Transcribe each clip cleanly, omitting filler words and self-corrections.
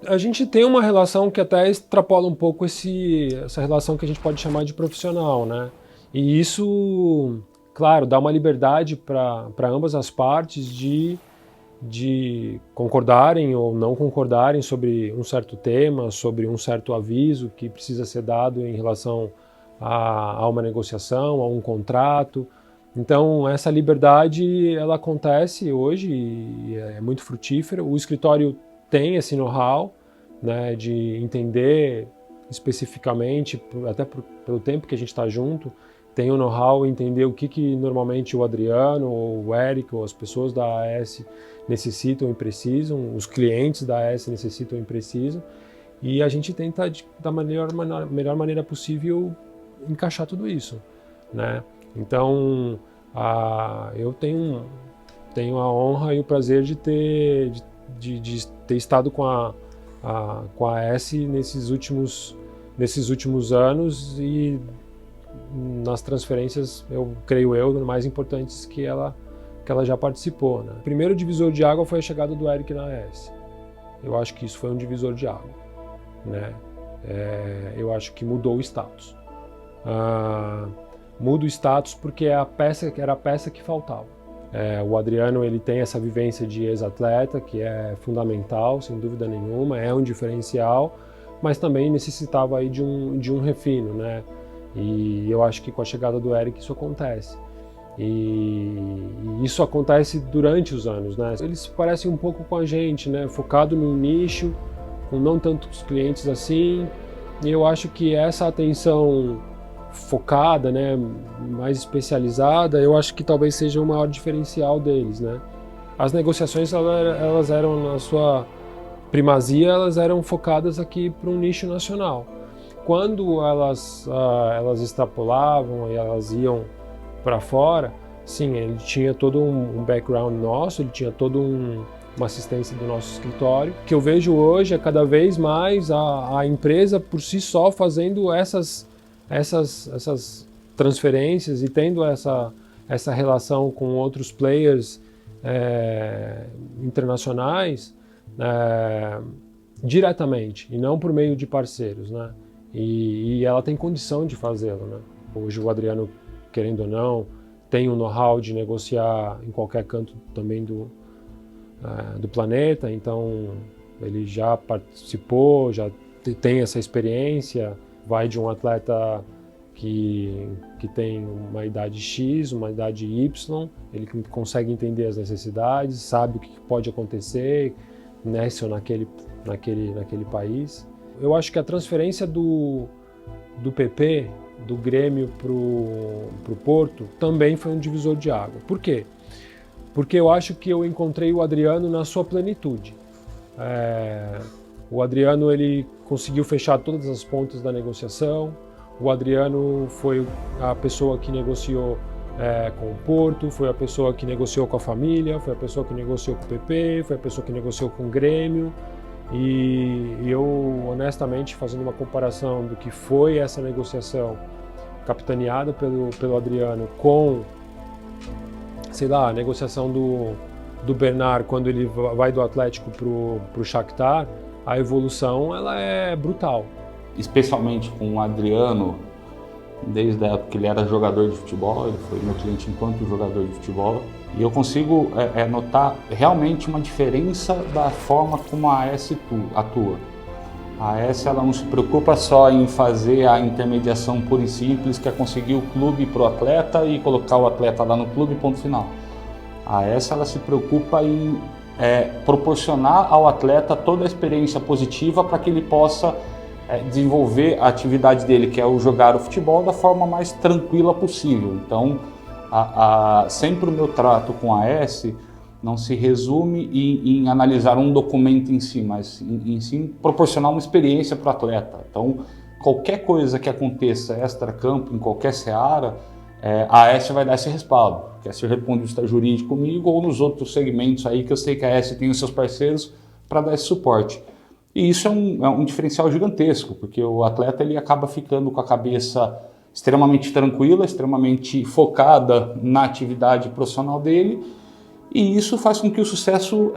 A gente tem uma relação que até extrapola um pouco essa relação que a gente pode chamar de profissional, né? E isso, claro, dá uma liberdade para ambas as partes de concordarem ou não concordarem sobre um certo tema, sobre um certo aviso que precisa ser dado em relação a uma negociação, a um contrato. Então, essa liberdade, ela acontece hoje e é muito frutífera. O escritório tem esse know-how, né, de entender especificamente, até pelo tempo que a gente está junto, tem o know-how, entender o que normalmente o Adriano, ou o Eric, ou as pessoas da AS necessitam e precisam, os clientes da AS necessitam e precisam, e a gente tenta, da melhor maneira possível, encaixar tudo isso, né? Então, eu tenho a honra e o prazer de ter estado com a AS nesses últimos anos e nas transferências, creio eu, mais importantes que ela já participou, né? O primeiro divisor de água foi a chegada do Eric na AS. Eu acho que isso foi um divisor de água, né? Eu acho que mudou o status. Muda o status porque era a peça que faltava. O Adriano, ele tem essa vivência de ex-atleta, que é fundamental, sem dúvida nenhuma, é um diferencial, mas também necessitava aí de um refino, né? E eu acho que com a chegada do Eric isso acontece. E isso acontece durante os anos, né? Eles parecem um pouco com a gente, né? Focado num nicho, com não tantos clientes assim. E eu acho que essa atenção focada, né, mais especializada, eu acho que talvez seja o maior diferencial deles, né? As negociações, elas eram, na sua primazia, elas eram focadas aqui para um nicho nacional. Quando elas extrapolavam e elas iam para fora, sim, ele tinha todo um background nosso, ele tinha todo uma assistência do nosso escritório. O que eu vejo hoje é cada vez mais a empresa por si só fazendo essas transferências e tendo essa relação com outros players internacionais diretamente e não por meio de parceiros, né? E ela tem condição de fazê-lo, né? Hoje o Adriano, querendo ou não, tem o know-how de negociar em qualquer canto também do planeta, então ele já participou, já tem essa experiência. Vai de um atleta que tem uma idade X, uma idade Y, ele consegue entender as necessidades, sabe o que pode acontecer nesse ou naquele país. Eu acho que a transferência do PP, do Grêmio para o Porto, também foi um divisor de água. Por quê? Porque eu acho que eu encontrei o Adriano na sua plenitude. O Adriano, ele conseguiu fechar todas as pontas da negociação. O Adriano foi a pessoa que negociou com o Porto, foi a pessoa que negociou com a família, foi a pessoa que negociou com o PP, foi a pessoa que negociou com o Grêmio. E eu, honestamente, fazendo uma comparação do que foi essa negociação capitaneada pelo Adriano com, sei lá, a negociação do Bernard quando ele vai do Atlético pro Shakhtar, a evolução ela é brutal. Especialmente com o Adriano, desde a época que ele era jogador de futebol, ele foi meu cliente enquanto jogador de futebol, e eu consigo notar realmente uma diferença da forma como a AS atua. A AS ela não se preocupa só em fazer a intermediação pura e simples, que é conseguir o clube para o atleta e colocar o atleta lá no clube, ponto final. A AS ela se preocupa em proporcionar ao atleta toda a experiência positiva para que ele possa desenvolver a atividade dele, que é o jogar o futebol, da forma mais tranquila possível. Então, sempre o meu trato com a AS não se resume em analisar um documento em si, mas em sim proporcionar uma experiência para o atleta. Então, qualquer coisa que aconteça extra-campo, em qualquer seara, a AS vai dar esse respaldo, quer seja do ponto de vista jurídico comigo ou nos outros segmentos aí que eu sei que a AS tem os seus parceiros para dar esse suporte. E isso é um diferencial gigantesco, porque o atleta ele acaba ficando com a cabeça extremamente tranquila, extremamente focada na atividade profissional dele, e isso faz com que o sucesso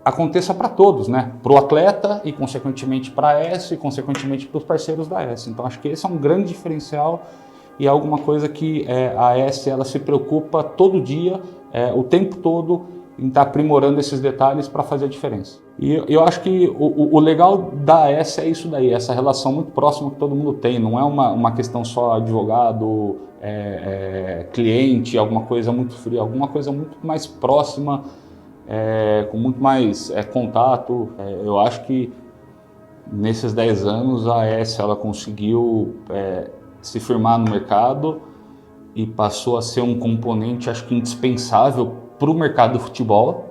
aconteça para todos, né? Para o atleta e, consequentemente, para a AES e, consequentemente, para os parceiros da AES. Então, acho que esse é um grande diferencial e é alguma coisa que a AES ela se preocupa todo dia, o tempo todo, em estar aprimorando esses detalhes para fazer a diferença. E eu acho que o legal da AES é isso daí, essa relação muito próxima que todo mundo tem. Não é uma questão só advogado, cliente, alguma coisa muito fria, alguma coisa muito mais próxima, com muito mais contato. Eu acho que nesses 10 anos a AES ela conseguiu se firmar no mercado e passou a ser um componente, acho que indispensável para o mercado do futebol.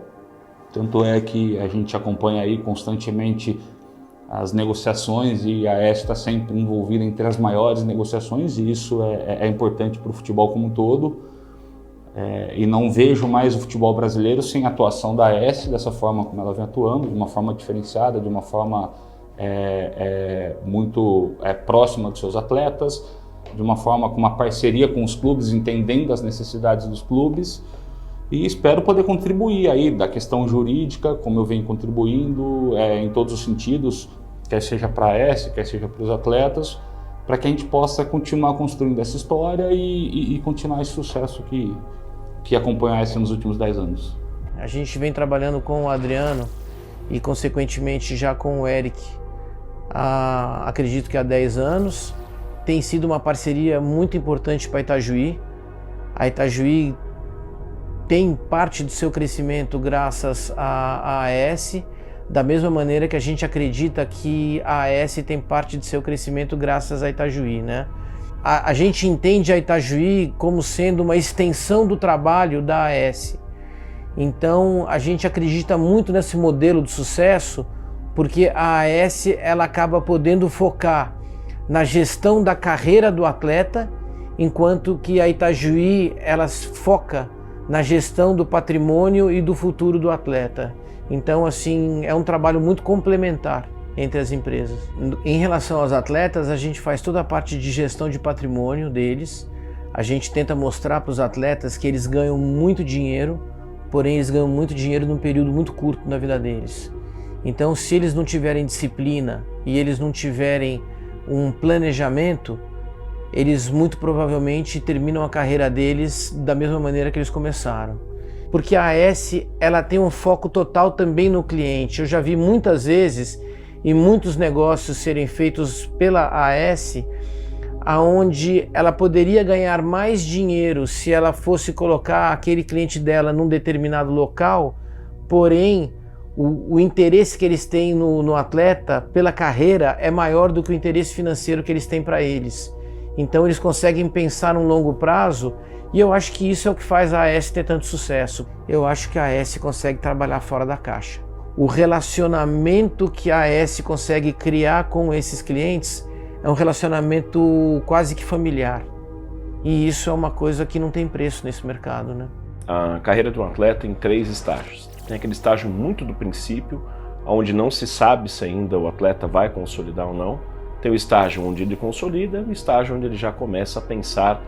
Tanto é que a gente acompanha aí constantemente as negociações e a AES está sempre envolvida entre as maiores negociações e isso é importante para o futebol como um todo. E não vejo mais o futebol brasileiro sem a atuação da AES dessa forma como ela vem atuando, de uma forma diferenciada, de uma forma muito próxima dos seus atletas, de uma forma com uma parceria com os clubes, entendendo as necessidades dos clubes. E espero poder contribuir aí da questão jurídica, como eu venho contribuindo em todos os sentidos, quer seja para a AES, quer seja para os atletas, para que a gente possa continuar construindo essa história e continuar esse sucesso que acompanha a AES nos últimos 10 anos. A gente vem trabalhando com o Adriano e, consequentemente, já com o Eric, acredito que há 10 anos. Tem sido uma parceria muito importante para a Itajuí. A Itajuí tem parte do seu crescimento graças à AES, da mesma maneira que a gente acredita que a AES tem parte do seu crescimento graças à Itajuí, né? A gente entende a Itajuí como sendo uma extensão do trabalho da AES. Então a gente acredita muito nesse modelo de sucesso, porque a AES ela acaba podendo focar na gestão da carreira do atleta, enquanto que a Itajuí ela foca na gestão do patrimônio e do futuro do atleta. Então, assim, é um trabalho muito complementar entre as empresas. Em relação aos atletas, a gente faz toda a parte de gestão de patrimônio deles. A gente tenta mostrar para os atletas que eles ganham muito dinheiro, porém eles ganham muito dinheiro num período muito curto na vida deles. Então, se eles não tiverem disciplina e eles não tiverem um planejamento, eles muito provavelmente terminam a carreira deles da mesma maneira que eles começaram. Porque a AES ela tem um foco total também no cliente. Eu já vi muitas vezes e muitos negócios serem feitos pela AES, aonde ela poderia ganhar mais dinheiro se ela fosse colocar aquele cliente dela num determinado local, porém o interesse que eles têm no atleta pela carreira é maior do que o interesse financeiro que eles têm para eles. Então eles conseguem pensar num longo prazo e eu acho que isso é o que faz a AES ter tanto sucesso. Eu acho que a AES consegue trabalhar fora da caixa. O relacionamento que a AES consegue criar com esses clientes é um relacionamento quase que familiar. E isso é uma coisa que não tem preço nesse mercado, né? A carreira de um atleta em 3 estágios. Tem aquele estágio muito do princípio, onde não se sabe se ainda o atleta vai consolidar ou não. Tem o estágio onde ele consolida e o estágio onde ele já começa a pensar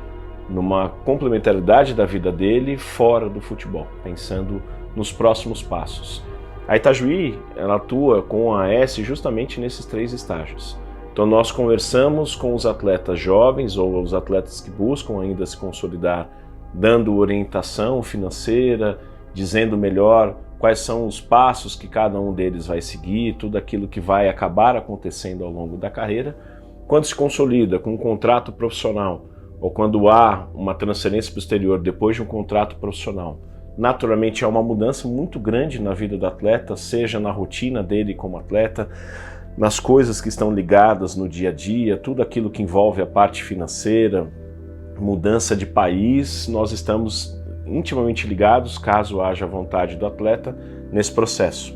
numa complementaridade da vida dele fora do futebol, pensando nos próximos passos. A Itajuí ela atua com a AES justamente nesses 3 estágios. Então nós conversamos com os atletas jovens ou os atletas que buscam ainda se consolidar, dando orientação financeira, dizendo melhor quais são os passos que cada um deles vai seguir, tudo aquilo que vai acabar acontecendo ao longo da carreira. Quando se consolida com um contrato profissional ou quando há uma transferência para o exterior depois de um contrato profissional, naturalmente há uma mudança muito grande na vida do atleta, seja na rotina dele como atleta, nas coisas que estão ligadas no dia a dia, tudo aquilo que envolve a parte financeira, mudança de país, nós estamos intimamente ligados, caso haja vontade do atleta, nesse processo.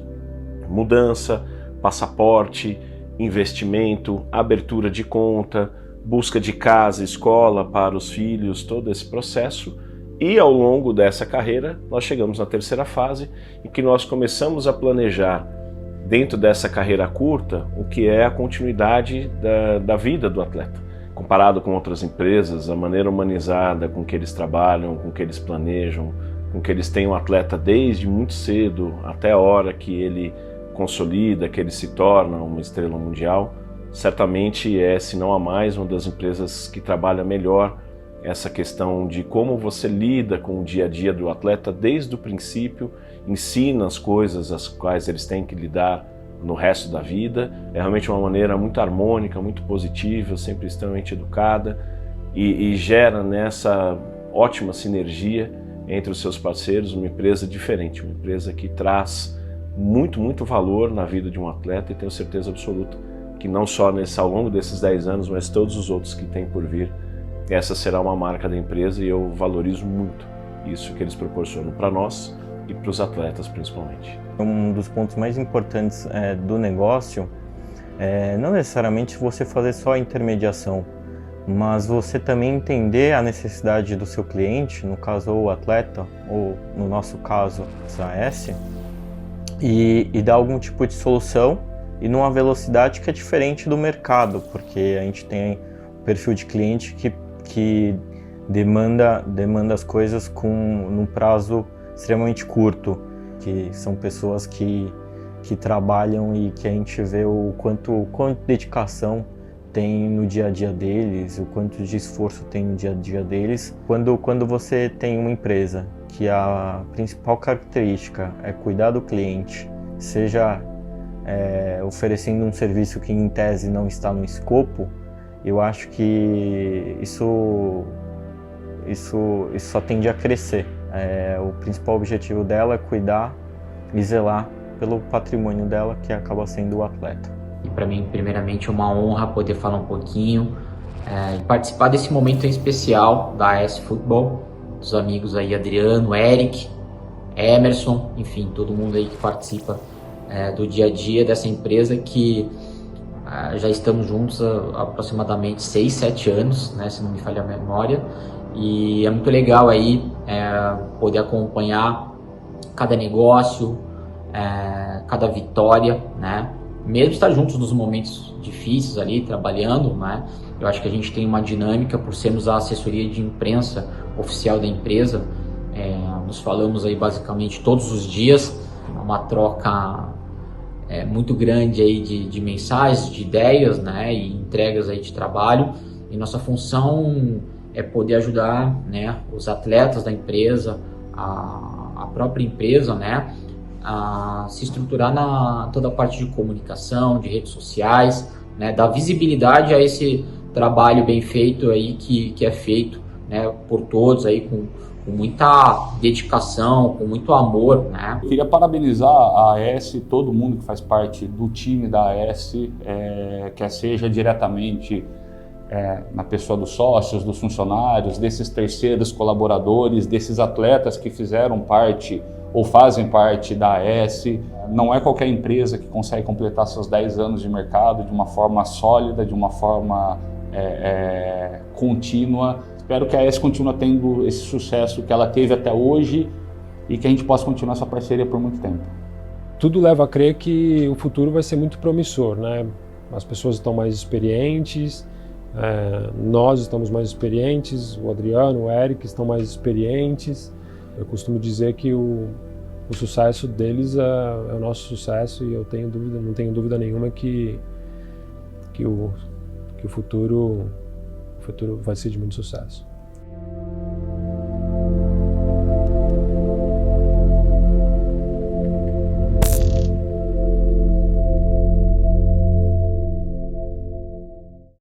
Mudança, passaporte, investimento, abertura de conta, busca de casa, escola para os filhos, todo esse processo. E ao longo dessa carreira, nós chegamos na 3ª fase, em que nós começamos a planejar, dentro dessa carreira curta, o que é a continuidade da vida do atleta. Comparado com outras empresas, a maneira humanizada com que eles trabalham, com que eles planejam, com que eles tenham um atleta desde muito cedo até a hora que ele consolida, que ele se torna uma estrela mundial, certamente é, se não a mais, uma das empresas que trabalha melhor essa questão de como você lida com o dia a dia do atleta desde o princípio, ensina as coisas as quais eles têm que lidar no resto da vida. É realmente uma maneira muito harmônica, muito positiva, sempre extremamente educada e gera nessa ótima sinergia entre os seus parceiros uma empresa diferente, uma empresa que traz muito valor na vida de um atleta, e tenho certeza absoluta que não só ao longo desses 10 anos, mas todos os outros que têm por vir, essa será uma marca da empresa, e eu valorizo muito isso que eles proporcionam para nós e para os atletas principalmente. Um dos pontos mais importantes do negócio é não necessariamente você fazer só a intermediação, mas você também entender a necessidade do seu cliente, no caso o atleta, ou no nosso caso a AS, e dar algum tipo de solução e numa velocidade que é diferente do mercado, porque a gente tem um perfil de cliente que demanda as coisas num prazo extremamente curto, que são pessoas que trabalham e que a gente vê o quanto dedicação tem no dia a dia deles, o quanto de esforço tem no dia a dia deles. Quando você tem uma empresa que a principal característica é cuidar do cliente, seja oferecendo um serviço que em tese não está no escopo, eu acho que isso só tende a crescer. O principal objetivo dela é cuidar e zelar pelo patrimônio dela, que acaba sendo o atleta. E para mim, primeiramente, é uma honra poder falar um pouquinho e participar desse momento em especial da AS Futebol, dos amigos aí Adriano, Eric, Emerson, enfim, todo mundo aí que participa do dia a dia dessa empresa que já estamos juntos há aproximadamente 6, 7 anos, né, se não me falha a memória, e é muito legal aí poder acompanhar cada negócio, cada vitória, né? Mesmo estar juntos nos momentos difíceis ali, trabalhando, né? Eu acho que a gente tem uma dinâmica por sermos a assessoria de imprensa oficial da empresa. Nos falamos aí basicamente todos os dias, uma troca muito grande aí de mensagens, de ideias, né? E entregas aí de trabalho. E nossa função é poder ajudar, né, os atletas da empresa, a própria empresa, né, a se estruturar na toda a parte de comunicação, de redes sociais, né, dar visibilidade a esse trabalho bem feito aí que é feito, né, por todos aí com muita dedicação, com muito amor, né. Eu queria parabenizar a AS, todo mundo que faz parte do time da AS, quer seja diretamente na pessoa dos sócios, dos funcionários, desses terceiros colaboradores, desses atletas que fizeram parte ou fazem parte da AS. Não é qualquer empresa que consegue completar seus 10 anos de mercado de uma forma sólida, de uma forma contínua. Espero que a AS continue tendo esse sucesso que ela teve até hoje e que a gente possa continuar essa parceria por muito tempo. Tudo leva a crer que o futuro vai ser muito promissor, né? As pessoas estão mais experientes, nós estamos mais experientes, o Adriano, o Eric estão mais experientes. Eu costumo dizer que o sucesso deles é o nosso sucesso, e eu não tenho dúvida nenhuma que o futuro vai ser de muito sucesso.